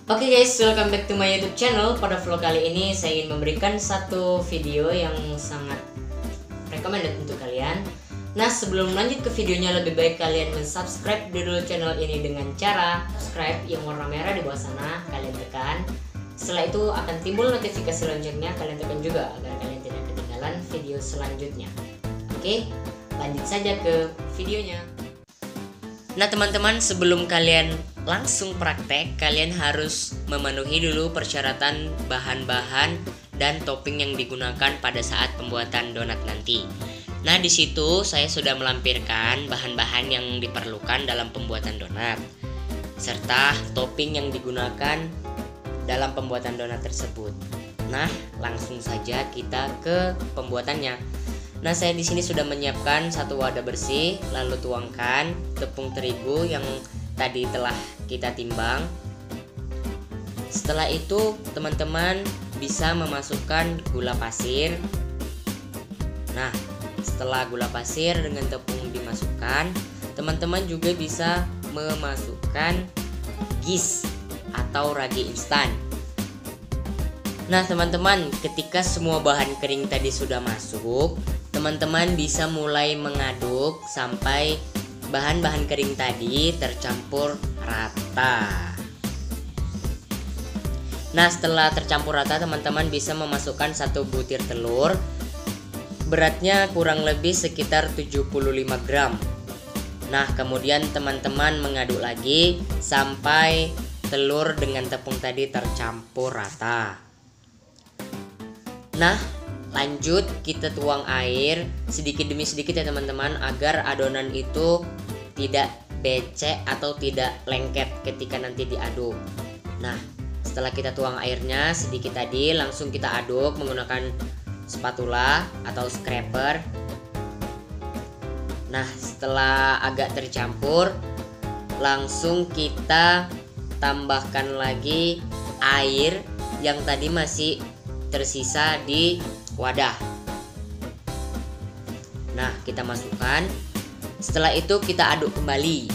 Oke guys, welcome back to my YouTube channel. Pada vlog kali ini saya ingin memberikan satu video yang sangat recommended untuk kalian. Nah, sebelum lanjut ke videonya, lebih baik kalian mensubscribe dulu channel ini dengan cara subscribe yang warna merah di bawah sana, kalian tekan. Setelah itu akan timbul notifikasi loncengnya, kalian tekan juga agar kalian tidak ketinggalan video selanjutnya. Oke, lanjut saja ke videonya. Nah teman-teman, sebelum kalian langsung praktek, kalian harus memenuhi dulu persyaratan bahan-bahan dan topping yang digunakan pada saat pembuatan donat nanti. Nah di situ saya sudah melampirkan bahan-bahan yang diperlukan dalam pembuatan donat serta topping yang digunakan dalam pembuatan donat tersebut. Nah langsung saja kita ke pembuatannya. Nah, saya di sini sudah menyiapkan satu wadah bersih, lalu tuangkan tepung terigu yang tadi telah kita timbang. Setelah itu, teman-teman bisa memasukkan gula pasir. Nah, setelah gula pasir dengan tepung dimasukkan, teman-teman juga bisa memasukkan yeast atau ragi instan. Nah, teman-teman, ketika semua bahan kering tadi sudah masuk, teman-teman bisa mulai mengaduk sampai bahan-bahan kering tadi tercampur rata. Nah, setelah tercampur rata, teman-teman bisa memasukkan satu butir telur. Beratnya kurang lebih sekitar 75 gram. Nah, kemudian teman-teman mengaduk lagi sampai telur dengan tepung tadi tercampur rata. Nah, lanjut kita tuang air sedikit demi sedikit ya teman-teman, agar adonan itu tidak becek atau tidak lengket ketika nanti diaduk. Nah, setelah kita tuang airnya sedikit tadi, langsung kita aduk menggunakan spatula atau scraper. Nah, setelah agak tercampur, langsung kita tambahkan lagi air yang tadi masih tersisa di wadah. Nah, kita masukkan. Setelah itu kita aduk kembali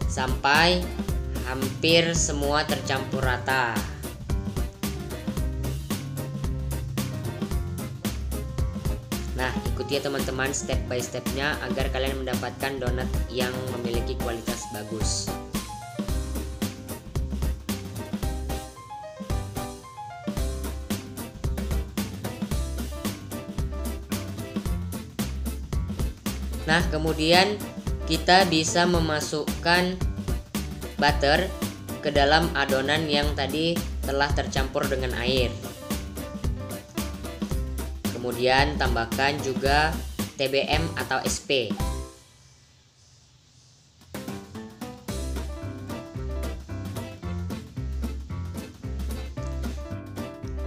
sampai hampir semua tercampur rata. Nah, ikuti ya teman-teman step by stepnya agar kalian mendapatkan donat yang memiliki kualitas bagus. Nah, kemudian kita bisa memasukkan butter ke dalam adonan yang tadi telah tercampur dengan air. Kemudian tambahkan juga TBM atau SP.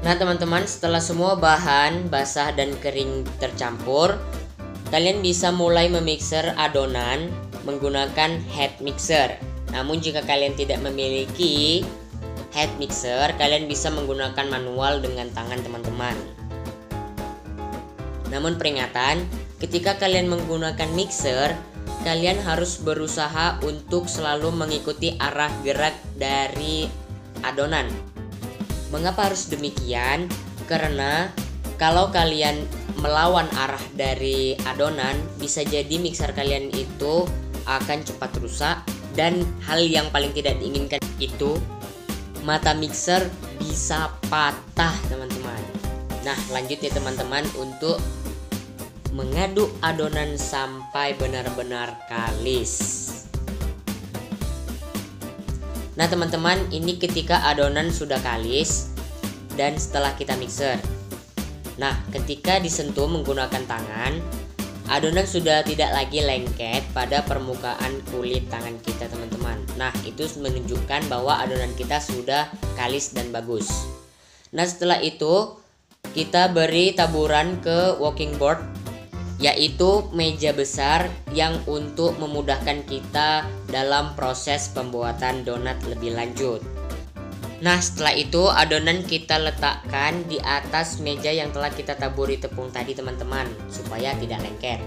Nah, teman-teman, setelah semua bahan basah dan kering tercampur, kalian bisa mulai memixer adonan menggunakan hand mixer. Namun jika kalian tidak memiliki hand mixer, kalian bisa menggunakan manual dengan tangan teman-teman. Namun peringatan, ketika kalian menggunakan mixer, kalian harus berusaha untuk selalu mengikuti arah gerak dari adonan. Mengapa harus demikian? Karena kalau kalian melawan arah dari adonan, bisa jadi mixer kalian itu akan cepat rusak, dan hal yang paling tidak diinginkan itu mata mixer bisa patah teman-teman. Nah, lanjut ya teman-teman untuk mengaduk adonan sampai benar-benar kalis. Nah teman-teman, ini ketika adonan sudah kalis dan setelah kita mixer. Nah, ketika disentuh menggunakan tangan, adonan sudah tidak lagi lengket pada permukaan kulit tangan kita teman-teman. Nah, itu menunjukkan bahwa adonan kita sudah kalis dan bagus. Nah, setelah itu kita beri taburan ke working board, yaitu meja besar yang untuk memudahkan kita dalam proses pembuatan donat lebih lanjut. Nah, setelah itu adonan kita letakkan di atas meja yang telah kita taburi tepung tadi teman-teman, supaya tidak lengket.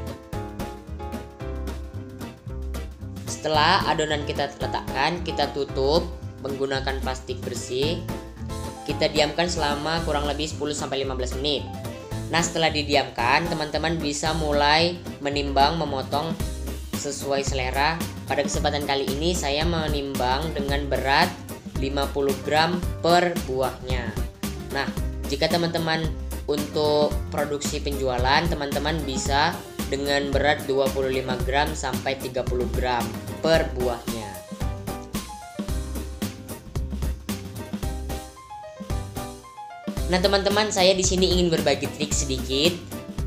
Setelah adonan kita letakkan, kita tutup menggunakan plastik bersih. Kita diamkan selama kurang lebih 10-15 menit. Nah, setelah didiamkan, teman-teman bisa mulai menimbang, memotong sesuai selera. Pada kesempatan kali ini saya menimbang dengan berat 50 gram per buahnya. Nah, jika teman-teman untuk produksi penjualan, teman-teman bisa dengan berat 25 gram sampai 30 gram per buahnya. Nah, teman-teman, saya di sini ingin berbagi trik sedikit.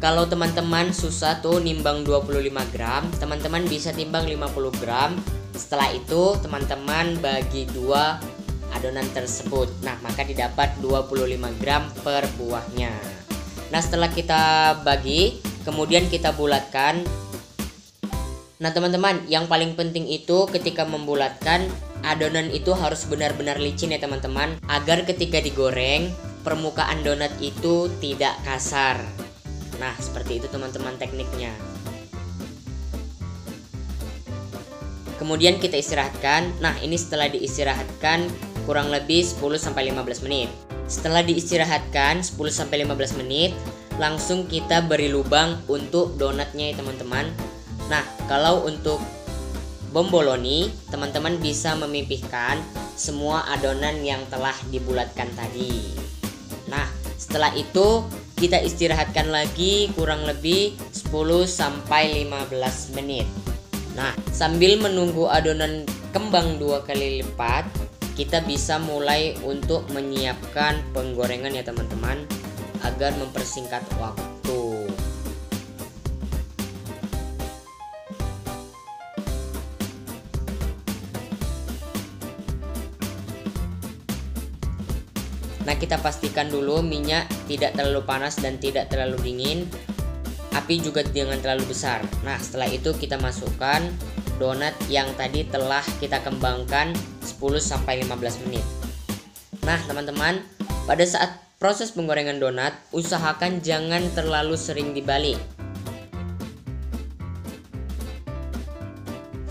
Kalau teman-teman susah tuh nimbang 25 gram, teman-teman bisa timbang 50 gram. Setelah itu teman-teman bagi 2 adonan tersebut. Nah, maka didapat 25 gram per buahnya. Nah, setelah kita bagi, kemudian kita bulatkan. Nah, teman-teman, yang paling penting itu ketika membulatkan, adonan itu harus benar-benar licin ya teman-teman, agar ketika digoreng permukaan donat itu tidak kasar. Nah, seperti itu teman-teman tekniknya. Kemudian kita istirahatkan. Nah, ini setelah diistirahatkan kurang lebih 10-15 menit. Setelah diistirahatkan 10-15 menit, langsung kita beri lubang untuk donatnya ya teman-teman. Nah, kalau untuk bomboloni, teman-teman bisa memipihkan semua adonan yang telah dibulatkan tadi. Nah, setelah itu kita istirahatkan lagi kurang lebih 10-15 menit. Nah, sambil menunggu adonan kembang 2 kali lipat, kita bisa mulai untuk menyiapkan penggorengan ya teman-teman, agar mempersingkat waktu. Nah, kita pastikan dulu minyak tidak terlalu panas dan tidak terlalu dingin. Api juga jangan terlalu besar. Nah, setelah itu kita masukkan donat yang tadi telah kita kembangkan 10-15 menit. Nah, teman-teman, pada saat proses penggorengan donat, usahakan jangan terlalu sering dibalik.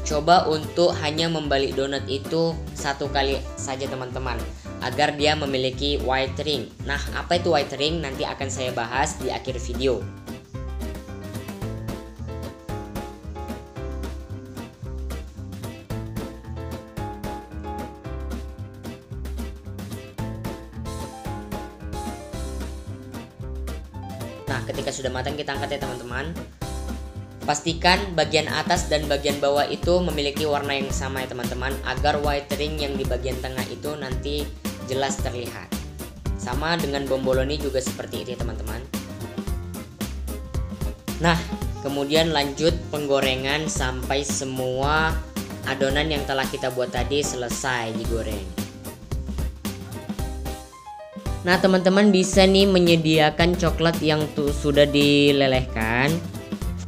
Coba untuk hanya membalik donat itu 1 kali saja teman-teman, agar dia memiliki white ring. Nah, apa itu white ring? Nanti akan saya bahas di akhir video. Nah, ketika sudah matang kita angkat ya teman-teman. Pastikan bagian atas dan bagian bawah itu memiliki warna yang sama ya teman-teman, agar white ring yang di bagian tengah itu nanti jelas terlihat. Sama dengan bomboloni juga seperti itu ya teman-teman. Nah, kemudian lanjut penggorengan sampai semua adonan yang telah kita buat tadi selesai digoreng. Nah, teman-teman bisa nih menyediakan coklat yang sudah dilelehkan.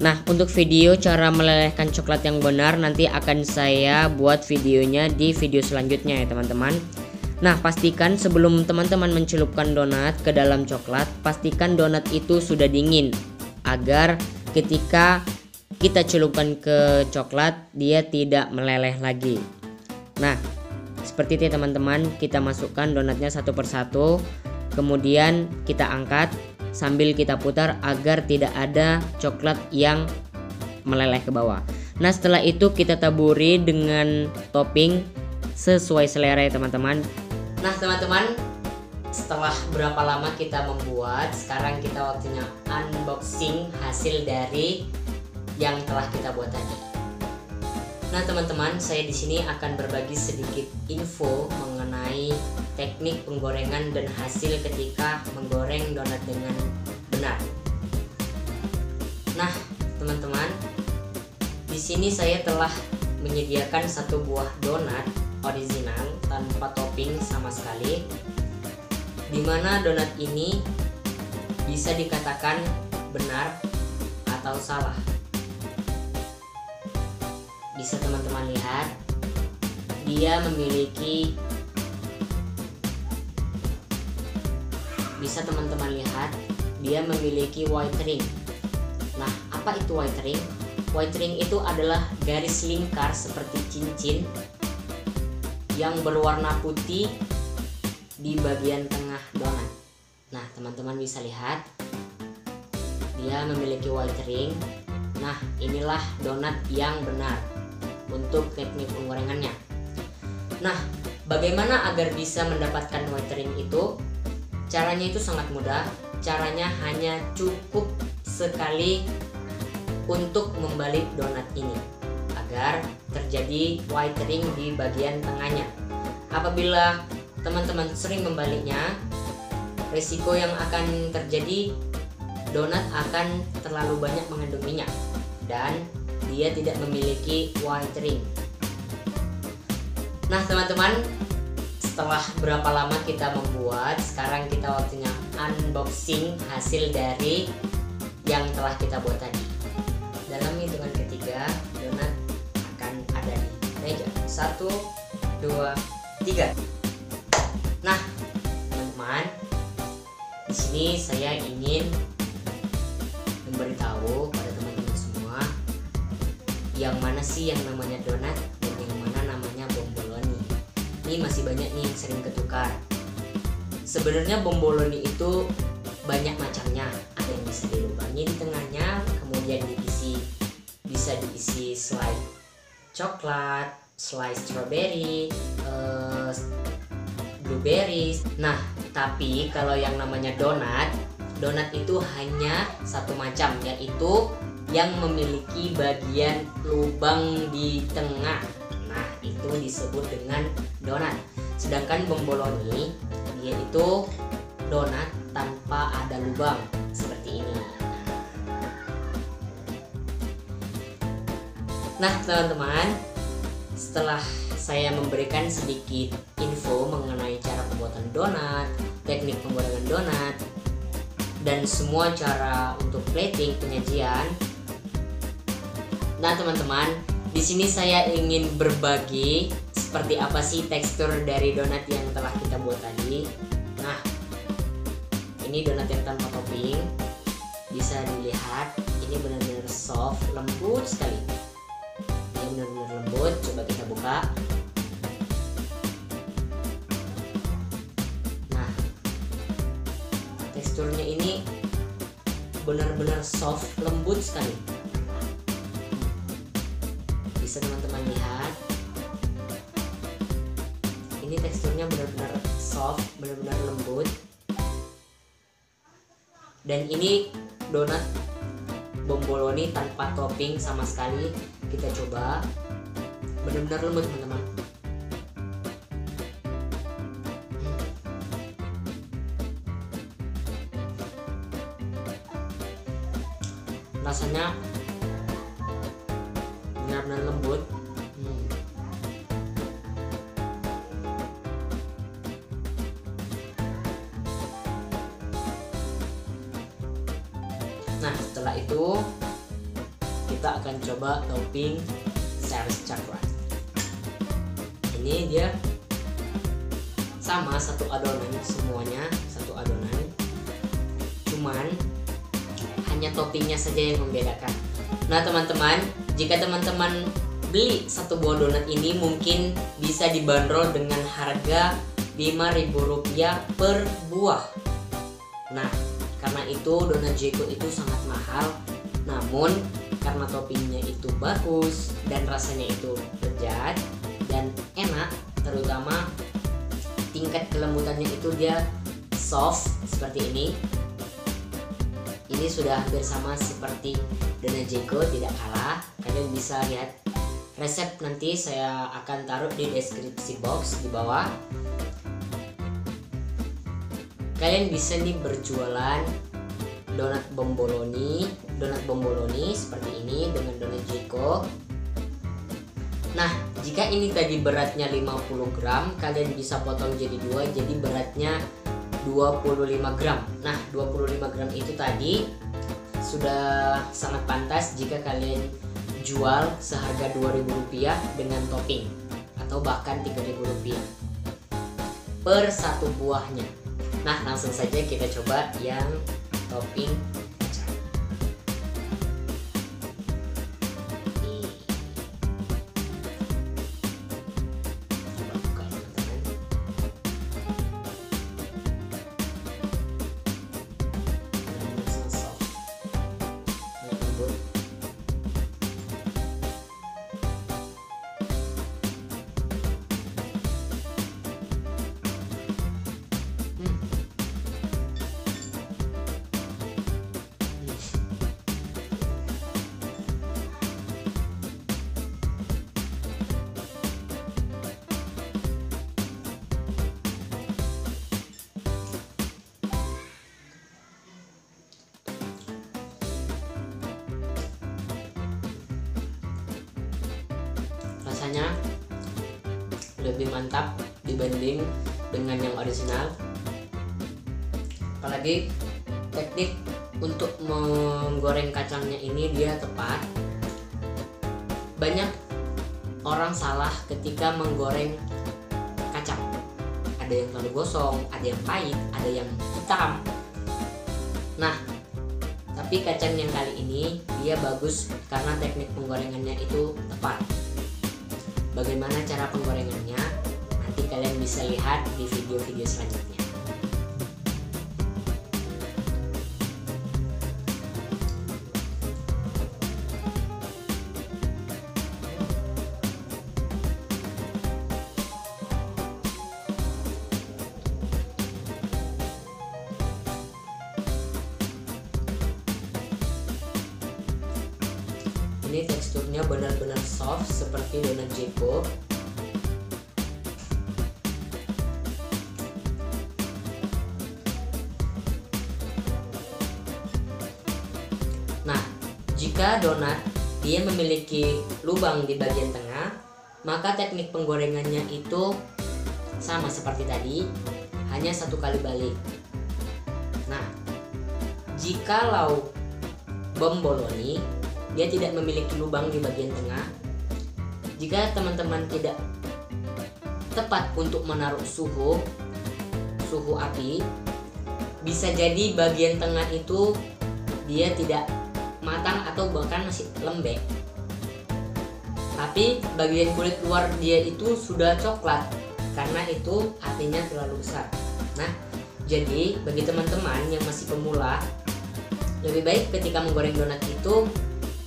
Nah, untuk video cara melelehkan coklat yang benar nanti akan saya buat videonya di video selanjutnya ya teman-teman. Nah, pastikan sebelum teman-teman mencelupkan donat ke dalam coklat, pastikan donat itu sudah dingin, agar ketika kita celupkan ke coklat dia tidak meleleh lagi. Nah, seperti itu ya teman-teman, kita masukkan donatnya satu persatu, kemudian kita angkat sambil kita putar agar tidak ada coklat yang meleleh ke bawah. Nah, setelah itu kita taburi dengan topping sesuai selera ya teman-teman. Nah, teman-teman, setelah berapa lama kita membuat, sekarang kita waktunya unboxing hasil dari yang telah kita buat tadi. Nah, teman-teman, saya di sini akan berbagi sedikit info mengenai teknik penggorengan dan hasil ketika menggoreng donat dengan benar. Nah, teman-teman, di sini saya telah menyediakan 1 buah donat original tanpa topping sama sekali, dimana donat ini bisa dikatakan benar atau salah. Bisa teman-teman lihat, dia memiliki, bisa teman-teman lihat, dia memiliki white ring. Nah, apa itu white ring? White ring itu adalah garis lingkar seperti cincin yang berwarna putih di bagian tengah donat. Nah, teman-teman bisa lihat dia memiliki white ring. Nah, inilah donat yang benar untuk teknik penggorengannya. Nah, bagaimana agar bisa mendapatkan white ring itu? Caranya itu sangat mudah. Caranya hanya cukup sekali untuk membalik donat ini agar terjadi white ring di bagian tengahnya. Apabila teman-teman sering membaliknya, risiko yang akan terjadi, donat akan terlalu banyak mengandung minyak dan dia tidak memiliki white ring. Nah, teman-teman, setelah berapa lama kita membuat, sekarang kita waktunya unboxing hasil dari yang telah kita buat tadi. Dalam hitungan ketiga, donat akan ada di meja. 1, 2, 3. Nah, teman-teman, di sini saya ingin memberitahu pada teman-teman semua yang mana sih yang namanya donat dan yang mana namanya bomboloni. Ini masih banyak nih yang sering ketukar. Sebenarnya bomboloni itu banyak macamnya. Ada yang bisa dilubangi di tengahnya, kemudian bisa diisi slice coklat, slice strawberry, blueberries. Nah, tapi kalau yang namanya donat itu hanya satu macam, yaitu yang memiliki bagian lubang di tengah. Nah, itu disebut dengan donat. Sedangkan bomboloni dia itu donat tanpa ada lubang seperti ini. Nah, teman-teman, setelah saya memberikan sedikit info mengenai cara pembuatan donat, teknik penggorengan donat, dan semua cara untuk plating penyajian. Nah, teman-teman, di sini saya ingin berbagi seperti apa sih tekstur dari donat yang telah kita buat tadi. Nah, ini donat yang tanpa topping. Bisa dilihat, ini benar-benar soft, lembut sekali. Ini benar-benar lembut. Coba kita buka. Nah, teksturnya ini benar-benar soft, lembut sekali. Bisa teman-teman lihat, ini teksturnya benar-benar soft, benar-benar lembut. Dan ini donat bomboloni tanpa topping sama sekali. Kita coba, benar-benar lembut teman-teman. Rasanya benar-benar lembut. Nah, setelah itu kita akan coba topping slice coklat. Ini dia sama, satu adonan, semuanya satu adonan, cuman hanya toppingnya saja yang membedakan. Nah, teman-teman, jika teman-teman beli satu buah donat ini mungkin bisa dibanderol dengan harga Rp5.000 per buah. Nah, karena itu donat Jeko itu sangat mahal. Namun karena toppingnya itu bagus dan rasanya itu lezat dan enak, terutama tingkat kelembutannya itu dia soft seperti ini. Ini sudah hampir sama seperti donat Jeko, tidak kalah. Kalian bisa lihat resep, nanti saya akan taruh di deskripsi box di bawah. Kalian bisa nih berjualan donat bomboloni seperti ini dengan donat Jeko. Nah, jika ini tadi beratnya 50 gram, kalian bisa potong jadi 2, jadi beratnya 25 gram. Nah, 25 gram itu tadi sudah sangat pantas jika kalian jual seharga Rp2.000 dengan topping, atau bahkan Rp3.000 per satu buahnya. Nah, langsung saja kita coba yang topping kacang. Coba buka rasanya lebih mantap dibanding dengan yang original. Apalagi teknik untuk menggoreng kacangnya ini dia tepat. Banyak orang salah ketika menggoreng kacang. Ada yang terlalu gosong, ada yang pahit, ada yang hitam. Nah, tapi kacang yang kali ini dia bagus karena teknik penggorengannya itu tepat. Bagaimana cara penggorengannya? Nanti kalian bisa lihat di video-video selanjutnya. Ini teksturnya benar-benar soft seperti donat Jeko. Nah, jika donat dia memiliki lubang di bagian tengah, maka teknik penggorengannya itu sama seperti tadi, hanya satu kali balik. Nah, jikalau bomboloni dia tidak memiliki lubang di bagian tengah, jika teman-teman tidak tepat untuk menaruh suhu api, bisa jadi bagian tengah itu dia tidak matang atau bahkan masih lembek. Tapi bagian kulit luar dia itu sudah coklat karena itu apinya terlalu besar. Nah, jadi bagi teman-teman yang masih pemula, lebih baik ketika menggoreng donat itu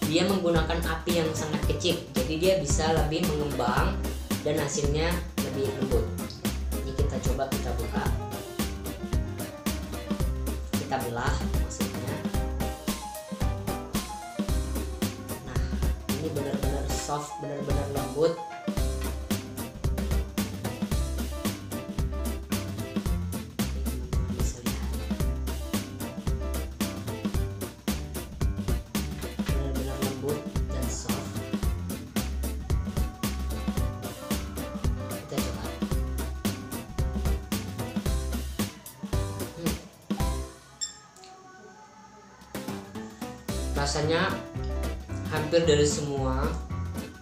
dia menggunakan api yang sangat kecil, jadi dia bisa lebih mengembang dan hasilnya lebih lembut. Ini kita coba, kita buka, kita belah maksudnya. Nah, ini benar-benar soft, benar-benar lembut. Rasanya hampir dari semua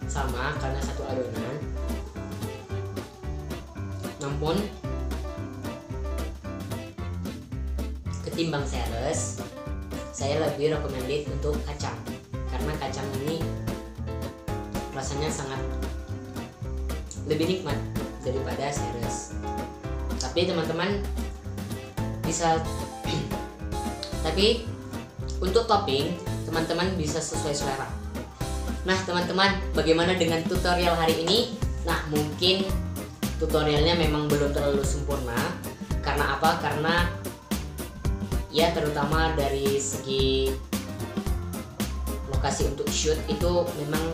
sama karena satu adonan. Namun ketimbang seres, saya lebih recommended untuk kacang karena kacang ini rasanya sangat lebih nikmat daripada seres. Tapi teman-teman bisa tapi untuk topping teman-teman bisa sesuai selera. Nah teman-teman, bagaimana dengan tutorial hari ini? Nah mungkin tutorialnya memang belum terlalu sempurna. Karena apa? Karena ya terutama dari segi lokasi untuk shoot itu memang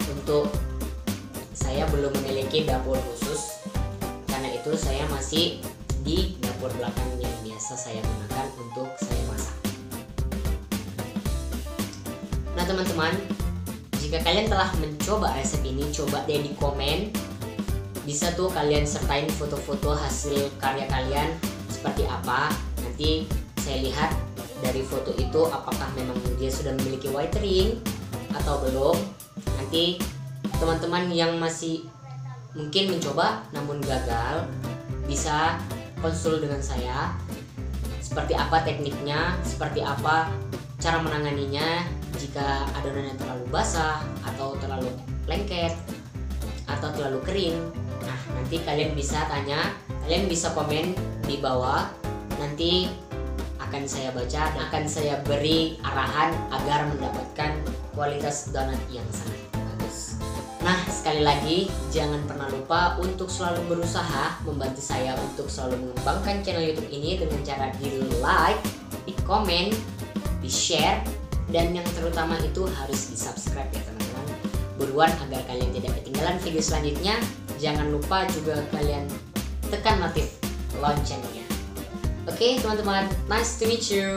untuk saya belum memiliki dapur khusus. Karena itu saya masih di dapur belakang yang biasa saya gunakan untuk saya masak. Nah teman-teman, jika kalian telah mencoba resep ini, coba deh di komen. Bisa tuh kalian sertain foto-foto hasil karya kalian seperti apa. Nanti saya lihat dari foto itu apakah memang dia sudah memiliki white ring atau belum. Nanti teman-teman yang masih mungkin mencoba namun gagal, bisa konsul dengan saya. Seperti apa tekniknya, seperti apa cara menanganinya jika adonannya terlalu basah atau terlalu lengket atau terlalu kering. Nah nanti kalian bisa tanya, kalian bisa komen di bawah. Nanti akan saya baca dan akan saya beri arahan agar mendapatkan kualitas donat yang sangat bagus. Nah sekali lagi jangan pernah lupa untuk selalu berusaha membantu saya untuk selalu mengembangkan channel YouTube ini dengan cara di like, di komen, di share, dan yang terutama itu harus di subscribe ya teman-teman. Buruan agar kalian tidak ketinggalan video selanjutnya. Jangan lupa juga kalian tekan notif loncengnya. Oke teman-teman, nice to meet you.